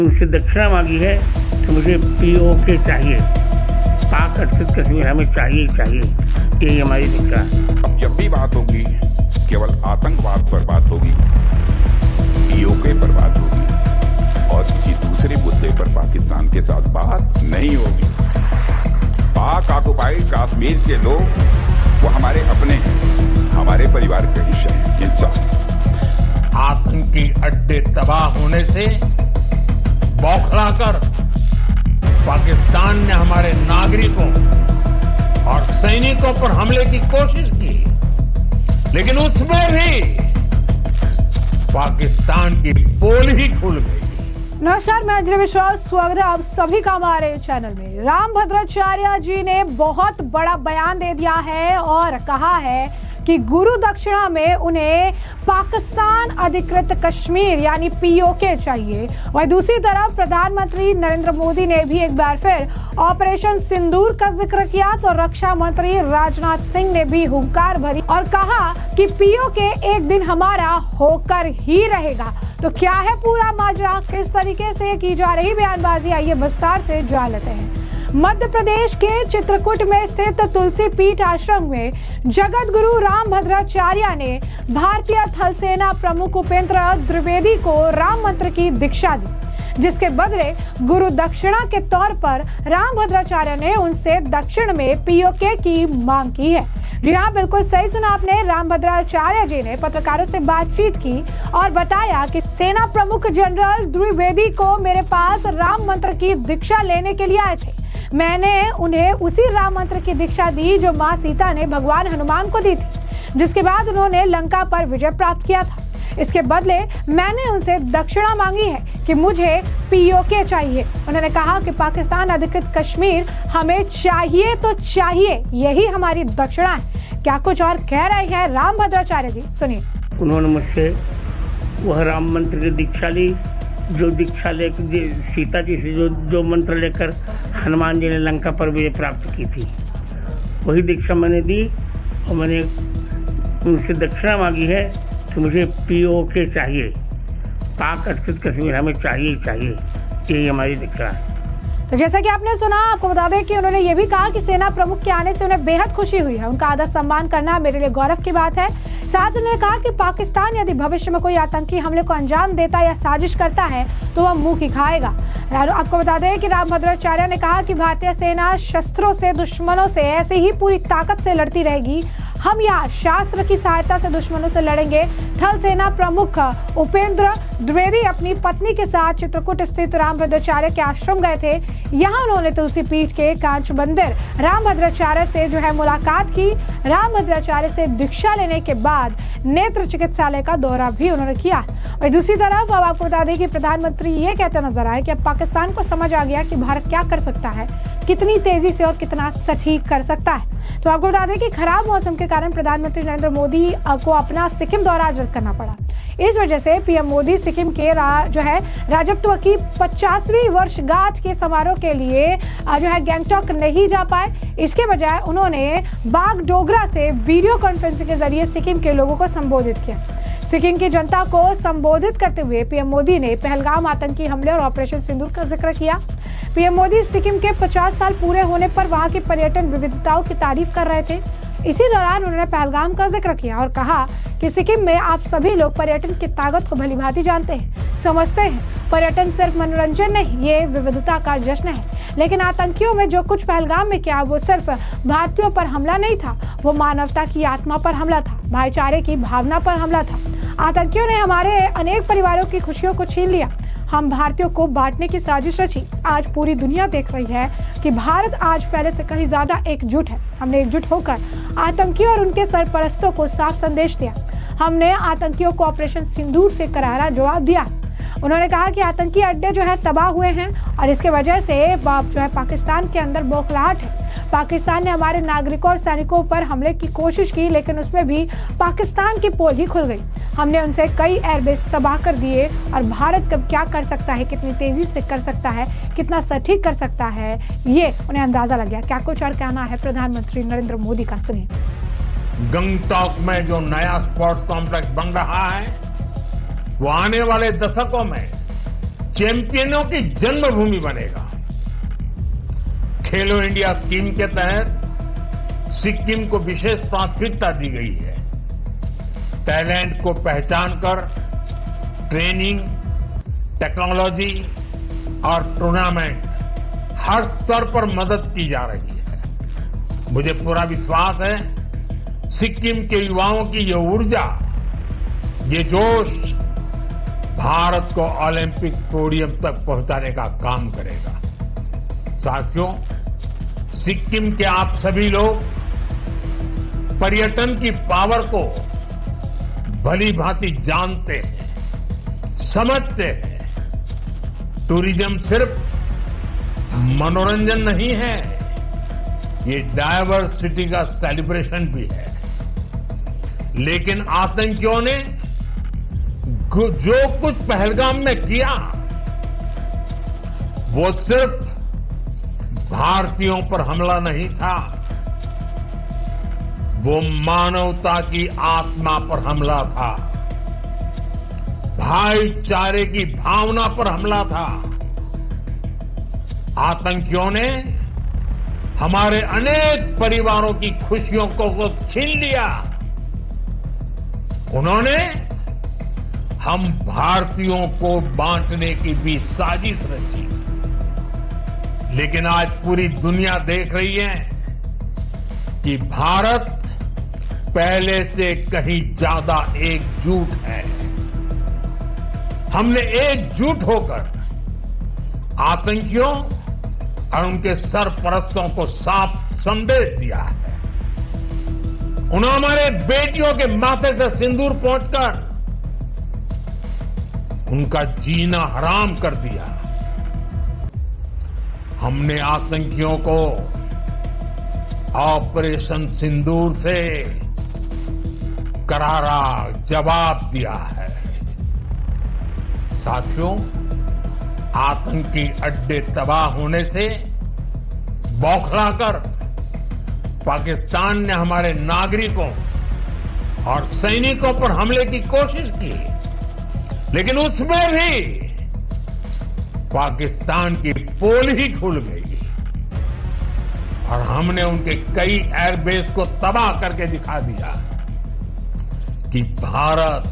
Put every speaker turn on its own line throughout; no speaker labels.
उनसे दक्षिणा मांगी है कि मुझे POK चाहिए, पाक अधिकृत कश्मीर हमें चाहिए, यही हमारी दीक्षा है।
अब जब भी बात होगी केवल आतंकवाद पर बात होगी, POK पर बात होगी और किसी दूसरे मुद्दे पर पाकिस्तान के साथ बात नहीं होगी। पाक ऑक्युपाइड कश्मीर के लोग वो हमारे अपने हैं, हमारे परिवार का हिस्सा।
आतंकी अड्डे तबाह होने से बौखलाकर पाकिस्तान ने हमारे नागरिकों और सैनिकों पर हमले की कोशिश की, लेकिन उसमें भी पाकिस्तान की पोल ही खुल गई।
नमस्कार, मैं अंजलि विश्वास, स्वागत है आप सभी का हमारे चैनल में। रामभद्राचार्य जी ने बहुत बड़ा बयान दे दिया है और कहा है कि गुरु दक्षिणा में उन्हें पाकिस्तान अधिकृत कश्मीर यानी POK चाहिए। वहीं दूसरी तरफ प्रधानमंत्री नरेंद्र मोदी ने भी एक बार फिर ऑपरेशन सिंदूर का जिक्र किया तो रक्षा मंत्री राजनाथ सिंह ने भी हुंकार भरी और कहा कि POK एक दिन हमारा होकर ही रहेगा। तो क्या है पूरा माजरा, किस तरीके से की जा रही बयानबाजी, आइए विस्तार से जान लेते हैं। मध्य प्रदेश के चित्रकूट में स्थित तुलसी पीठ आश्रम में जगत गुरु रामभद्राचार्य ने भारतीय थल सेना प्रमुख उपेंद्र द्विवेदी को राम मंत्र की दीक्षा दी, जिसके बदले गुरु दक्षिणा के तौर पर रामभद्राचार्य ने उनसे दक्षिण में POK की मांग की है। जी हाँ, बिल्कुल सही सुना आपने। रामभद्राचार्य जी ने पत्रकारों से बातचीत की और बताया कि सेना प्रमुख जनरल द्विवेदी को मेरे पास राम मंत्र की दीक्षा लेने के लिए आए थे। मैंने उन्हें उसी राम मंत्र की दीक्षा दी जो माँ सीता ने भगवान हनुमान को दी थी, जिसके बाद उन्होंने लंका पर विजय प्राप्त किया था। इसके बदले मैंने उनसे दक्षिणा मांगी है कि मुझे POK चाहिए। उन्होंने कहा कि पाकिस्तान अधिकृत कश्मीर हमें चाहिए तो चाहिए, यही हमारी दक्षिणा है। क्या कुछ और कह रहे हैं रामभद्राचार्य जी, सुनिए।
उन्होंने मुझसे वह राम मंत्र की दीक्षा ली जो दीक्षा लेकर सीता जी से जो मंत्र लेकर हनुमान जी ने लंका पर विजय प्राप्त की थी, वही दीक्षा मैंने दी और मैंने उनसे दक्षिणा मांगी है कि मुझे POK चाहिए, पाक अधिकृत कश्मीर हमें चाहिए, यही हमारी दीक्षा है।
तो जैसा कि आपने सुना, आपको बता दें कि उन्होंने ये भी कहा कि सेना प्रमुख के आने से उन्हें बेहद खुशी हुई है। उनका आदर सम्मान करना मेरे लिए गौरव की बात है। साथ उन्होंने कहा कि पाकिस्तान यदि भविष्य में कोई आतंकी हमले को अंजाम देता या साजिश करता है तो वह मुंह की खाएगा। आपको बता दें कि रामभद्राचार्य ने कहा कि भारतीय सेना शस्त्रों से दुश्मनों से ऐसे ही पूरी ताकत से लड़ती रहेगी। हम यहाँ शास्त्र की सहायता से दुश्मनों से लड़ेंगे। थल सेना प्रमुख उपेंद्र द्विवेदी अपनी पत्नी के साथ चित्रकूट स्थित रामभद्राचार्य के आश्रम गए थे। यहाँ उन्होंने तुलसी पीठ के कांच मंदिर रामभद्राचार्य से मुलाकात की। रामभद्राचार्य से दीक्षा लेने के बाद नेत्र चिकित्सालय का दौरा भी उन्होंने किया। और दूसरी तरफ अब आपको बता दें कि प्रधानमंत्री ये कहते नजर आए कि अब पाकिस्तान को समझ आ गया कि भारत क्या कर सकता है, कितनी तेजी से और कितना सटीक कर सकता है। तो आपको बता दें कि खराब मौसम के कारण प्रधानमंत्री नरेंद्र मोदी को अपना सिक्किम दौरा रद्द करना पड़ा। इस वजह से PM मोदी सिक्किम के राजत्व की 50वीं वर्षगांठ के समारोह के लिए गैंगटॉक नहीं जा पाए। इसके बजाय उन्होंने बागडोगरा से वीडियो कॉन्फ्रेंसिंग के जरिए सिक्किम के लोगों को संबोधित किया। सिक्किम की जनता को संबोधित करते हुए PM मोदी ने पहलगाम आतंकी हमले और ऑपरेशन सिंदूर का जिक्र किया। PM मोदी सिक्किम के 50 साल पूरे होने पर वहां की पर्यटन विविधताओं की तारीफ कर रहे थे। इसी दौरान उन्होंने पहलगाम का जिक्र किया और कहा कि सिक्किम में आप सभी लोग पर्यटन की ताकत को भलीभांति जानते हैं, समझते हैं। पर्यटन सिर्फ मनोरंजन नहीं, ये विविधता का जश्न है। लेकिन आतंकियों में जो कुछ पहलगाम में किया, वो सिर्फ भारतीयों पर हमला नहीं था, वो मानवता की आत्मा पर हमला था, भाईचारे की भावना पर हमला था। आतंकियों ने हमारे अनेक परिवारों की खुशियों को छीन लिया। हम भारतीयों को बांटने की साजिश रची। आज पूरी दुनिया देख रही है कि भारत आज पहले से कहीं ज्यादा एकजुट है। हमने एकजुट होकर आतंकियों और उनके सरपरस्तों को साफ संदेश दिया। हमने आतंकियों को ऑपरेशन सिंदूर से करारा जवाब दिया। उन्होंने कहा कि आतंकी अड्डे तबाह हुए हैं और इसके वजह से पाकिस्तान के अंदर बौखलाहट है। पाकिस्तान ने हमारे नागरिकों और सैनिकों पर हमले की कोशिश की, लेकिन उसमें भी पाकिस्तान की पोल ही खुल गई। हमने उनसे कई एयरबेस तबाह कर दिए और भारत कब क्या कर सकता है, कितनी तेजी से कर सकता है, कितना सटीक कर सकता है, ये उन्हें अंदाजा लग गया। क्या कुछ और कहना है प्रधानमंत्री नरेंद्र मोदी का, सुनिए।
गंगटॉक में जो नया स्पोर्ट्स कॉम्प्लेक्स बन रहा है वो आने वाले दशकों में चैंपियनों की जन्मभूमि बनेगा। खेलो इंडिया स्कीम के तहत सिक्किम को विशेष प्राथमिकता दी गई है। टैलेंट को पहचान कर ट्रेनिंग, टेक्नोलॉजी और टूर्नामेंट हर स्तर पर मदद की जा रही है। मुझे पूरा विश्वास है सिक्किम के युवाओं की ये ऊर्जा, ये जोश भारत को ओलंपिक पोडियम तक पहुंचाने का काम करेगा। साथियों, सिक्किम के आप सभी लोग पर्यटन की पावर को भली भांति जानते हैं, समझते हैं। टूरिज्म सिर्फ मनोरंजन नहीं है, ये डायवर्सिटी का सेलिब्रेशन भी है। लेकिन आतंकियों ने जो कुछ पहलगाम में किया वो सिर्फ भारतीयों पर हमला नहीं था, वो मानवता की आत्मा पर हमला था, भाईचारे की भावना पर हमला था। आतंकियों ने हमारे अनेक परिवारों की खुशियों को छीन लिया। उन्होंने हम भारतीयों को बांटने की भी साजिश रची। लेकिन आज पूरी दुनिया देख रही है कि भारत पहले से कहीं ज्यादा एकजुट है। हमने एकजुट होकर आतंकियों और उनके सरपरस्तों को साफ संदेश दिया है। उन्होंने हमारे बेटियों के माथे से सिंदूर पोंछकर उनका जीना हराम कर दिया। हमने आतंकियों को ऑपरेशन सिंदूर से करारा जवाब दिया है। साथियों, आतंकी अड्डे तबाह होने से बौखलाकर पाकिस्तान ने हमारे नागरिकों और सैनिकों पर हमले की कोशिश की, लेकिन उसमें भी पाकिस्तान की पोल ही खुल गई और हमने उनके कई एयरबेस को तबाह करके दिखा दिया कि भारत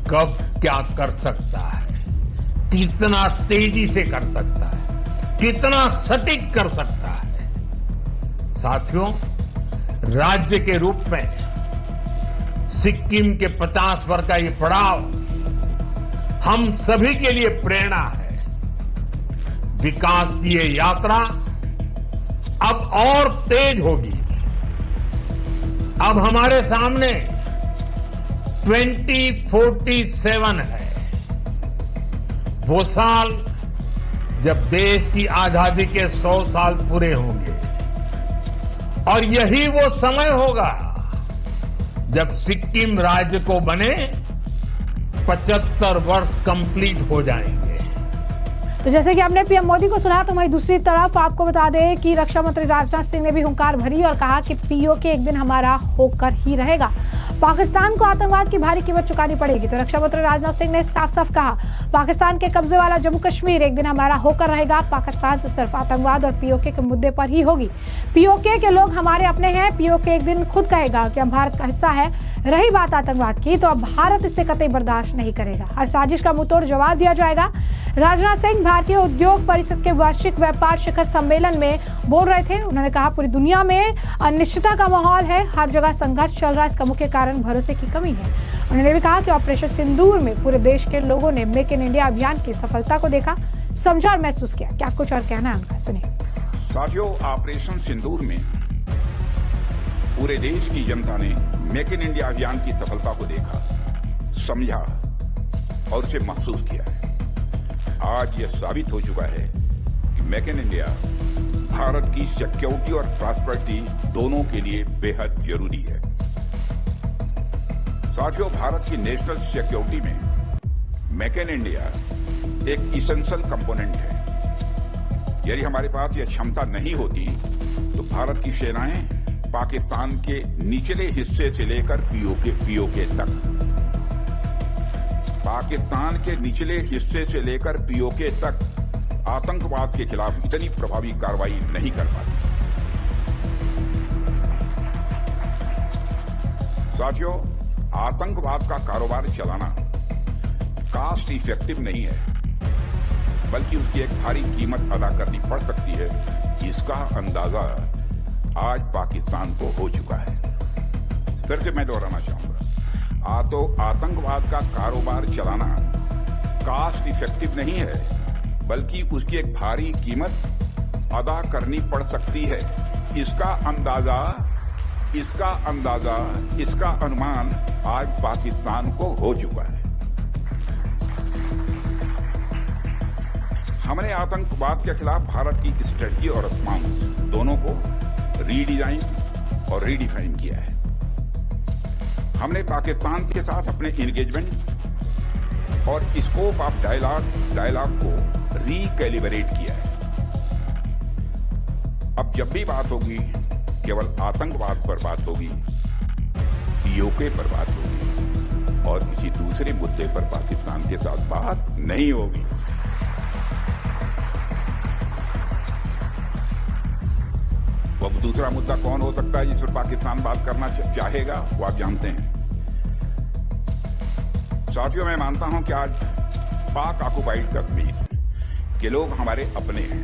कब क्या कर सकता है, कितना तेजी से कर सकता है, कितना सटीक कर सकता है। साथियों, राज्य के रूप में सिक्किम के 50 वर्ष का ये पड़ाव हम सभी के लिए प्रेरणा है। विकास की ये यात्रा अब और तेज होगी। अब हमारे सामने 2047 है, वो साल जब देश की आजादी के 100 साल पूरे होंगे और यही वो समय होगा जब सिक्किम राज्य को बने 75 वर्ष कंप्लीट हो जाएंगे।
तो जैसे कि आपने पीएम मोदी को सुना, तो वहीं दूसरी तरफ आपको बता दें कि रक्षा मंत्री राजनाथ सिंह ने भी हुंकार भरी और कहा कि पीओके एक दिन हमारा होकर ही रहेगा। पाकिस्तान को आतंकवाद की भारी कीमत चुकानी पड़ेगी। तो रक्षा मंत्री राजनाथ सिंह ने साफ साफ कहा, पाकिस्तान के कब्जे वाला जम्मू कश्मीर एक दिन हमारा होकर रहेगा। पाकिस्तान से सिर्फ आतंकवाद और पीओके के मुद्दे पर ही होगी। पीओके के लोग हमारे अपने हैं। पीओके एक दिन खुद कहेगा कि हम भारत का हिस्सा है। रही बात आतंकवाद की, तो अब भारत इससे कतई बर्दाश्त नहीं करेगा। हर साजिश का मुंहतोड़ जवाब दिया जाएगा। राजनाथ सिंह भारतीय उद्योग परिषद के वार्षिक व्यापार शिखर सम्मेलन में बोल रहे थे। उन्होंने कहा, पूरी दुनिया में अनिश्चितता का माहौल है, हर जगह संघर्ष चल रहा है। इसका मुख्य कारण भरोसे की कमी है। उन्होंने भी कहा कि ऑपरेशन सिंदूर में पूरे देश के लोगों ने मेक इन इंडिया अभियान की सफलता को देखा, समझा और महसूस किया। क्या कुछ और कहना है उनका, सुनिए।
साथियों, ऑपरेशन सिंदूर में पूरे देश की जनता ने मेक इन इंडिया अभियान की सफलता को देखा, समझा और उसे महसूस किया है। आज यह साबित हो चुका है कि मेक इन इंडिया भारत की सिक्योरिटी और प्रॉस्पेरिटी दोनों के लिए बेहद जरूरी है। साथियों, भारत की नेशनल सिक्योरिटी में मेक इन इंडिया एक इसेंशियल कंपोनेंट है। यदि हमारे पास यह क्षमता नहीं होती तो भारत की सेनाएं पाकिस्तान के निचले हिस्से से लेकर पीओके तक पाकिस्तान के निचले हिस्से से लेकर पीओके तक आतंकवाद के खिलाफ इतनी प्रभावी कार्रवाई नहीं कर पाती। साथियों, आतंकवाद का कारोबार चलाना कास्ट इफेक्टिव नहीं है, बल्कि उसकी एक भारी कीमत अदा करनी पड़ सकती है। इसका अंदाजा आज पाकिस्तान को हो चुका है। फिर से मैं दोहराना चाहूंगा, तो आतंकवाद का कारोबार चलाना कास्ट इफेक्टिव नहीं है, बल्कि उसकी एक भारी कीमत अदा करनी पड़ सकती है। इसका अनुमान आज पाकिस्तान को हो चुका है। हमने आतंकवाद के खिलाफ भारत की स्ट्रेटजी और रिस्पॉन्स दोनों को रीडिजाइन और रीडिफाइन किया है। हमने पाकिस्तान के साथ अपने एंगेजमेंट और स्कोप ऑफ डायलॉग को रिकैलिब्रेट किया है। अब जब भी बात होगी, केवल आतंकवाद पर बात होगी, पीओके पर बात होगी और किसी दूसरे मुद्दे पर पाकिस्तान के साथ बात नहीं होगी। वो दूसरा मुद्दा कौन हो सकता है जिस पर पाकिस्तान बात करना चाहेगा, वो आप जानते हैं। साथियों, मैं मानता हूं कि आज पाक ऑक्युपाइड कश्मीर के लोग हमारे अपने हैं।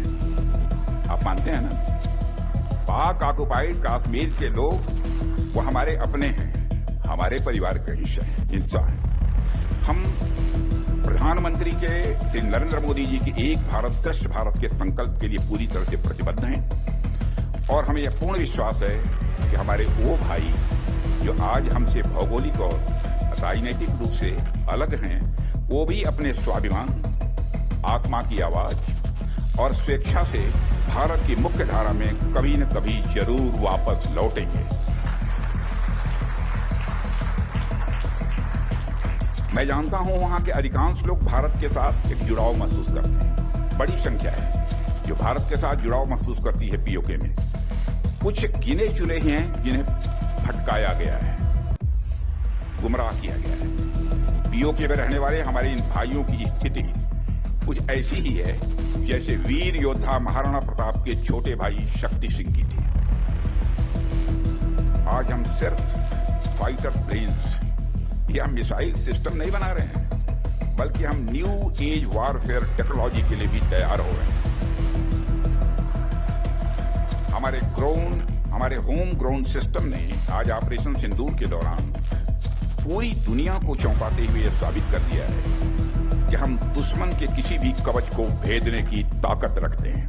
आप मानते हैं ना? पाक ऑक्युपाइड कश्मीर के लोग वो हमारे अपने हैं, हमारे परिवार का हिस्सा है। हम प्रधानमंत्री के श्री नरेंद्र मोदी जी के एक भारत श्रेष्ठ भारत के संकल्प के लिए पूरी तरह से प्रतिबद्ध हैं और हमें यह पूर्ण विश्वास है कि हमारे वो भाई जो आज हमसे भौगोलिक और राजनीतिक रूप से अलग हैं, वो भी अपने स्वाभिमान, आत्मा की आवाज और स्वेच्छा से भारत की मुख्य धारा में कभी न कभी जरूर वापस लौटेंगे। मैं जानता हूं वहां के अधिकांश लोग भारत के साथ एक जुड़ाव महसूस करते हैं। बड़ी संख्या है जो भारत के साथ जुड़ाव महसूस करती है पीओके में। कुछ गिने चुने हैं जिन्हें भटकाया गया है, गुमराह किया गया है। पीओके में रहने वाले हमारे इन भाइयों की स्थिति कुछ ऐसी ही है जैसे वीर योद्धा महाराणा प्रताप के छोटे भाई शक्ति सिंह की थी। आज हम सिर्फ फाइटर प्लेन्स या मिसाइल सिस्टम नहीं बना रहे हैं, बल्कि हम न्यू एज वारफेयर टेक्नोलॉजी के लिए भी तैयार हो रहे हैं। हमारे होम ग्राउंड सिस्टम ने आज ऑपरेशन सिंदूर के दौरान पूरी दुनिया को चौंकाते हुए यह साबित कर दिया है कि हम दुश्मन के किसी भी कवच को भेदने की ताकत रखते हैं।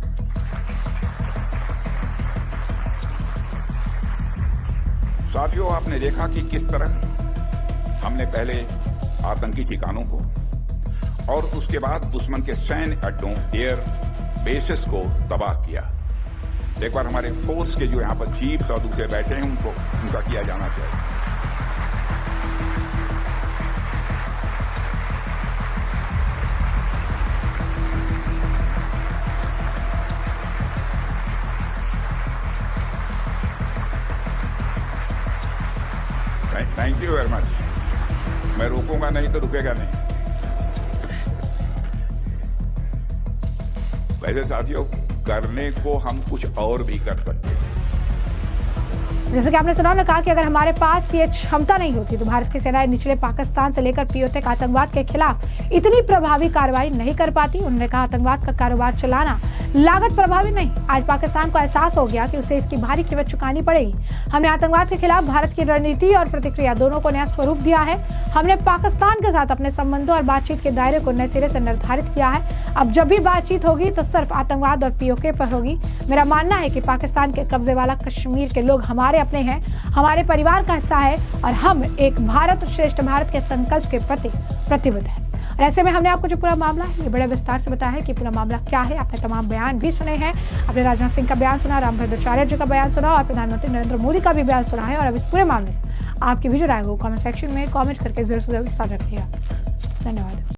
साथियों, आपने देखा कि किस तरह हमने पहले आतंकी ठिकानों को और उसके बाद दुश्मन के सैन्य अड्डों, एयर बेसिस को तबाह किया। एक बार हमारे फोर्स के जो यहां पर चीफ और दूसरे बैठे हैं उनका किया जाना चाहिए। Thank you very much. मैं रोकूंगा नहीं तो रुकेगा नहीं। वैसे साथियों, करने को हम कुछ और भी कर सकते हैं।
जैसे कि आपने सुना, उन्होंने कहा कि अगर हमारे पास ये क्षमता नहीं होती तो भारत की सेनाएं निचले पाकिस्तान से लेकर पीओके तक आतंकवाद के खिलाफ इतनी प्रभावी कार्रवाई नहीं कर पाती। उन्होंने कहा आतंकवाद का कारोबार चलाना लागत प्रभावी नहीं। आज पाकिस्तान को एहसास हो गया कि उसे इसकी भारी कीमत चुकानी पड़ेगी। हमने आतंकवाद के खिलाफ भारत की रणनीति और प्रतिक्रिया दोनों को नया स्वरूप दिया है। हमने पाकिस्तान के साथ अपने संबंधों और बातचीत के दायरे को नए सिरे से निर्धारित किया है। अब जब भी बातचीत होगी तो सिर्फ आतंकवाद और पीओके पर होगी। मेरा मानना है कि पाकिस्तान के कब्जे वाला कश्मीर के लोग हमारे अपने हैं, हमारे परिवार का हिस्सा है और हम एक भारत श्रेष्ठ भारत के संकल्प के प्रति प्रतिबद्ध हैं। और ऐसे में हमने आपको जो पूरा मामला है ये बड़े विस्तार से बताया है कि पूरा मामला क्या है। आपने तमाम बयान भी सुने हैं। आपने राजनाथ सिंह का बयान सुना, रामभद्राचार्य जी का बयान सुना और प्रधानमंत्री नरेंद्र मोदी का भी बयान सुना है। और अब इस पूरे मामले में आपकी भी जो राय हो कमेंट सेक्शन में कमेंट करके जरूर से जरूर साझा करिएगा। धन्यवाद।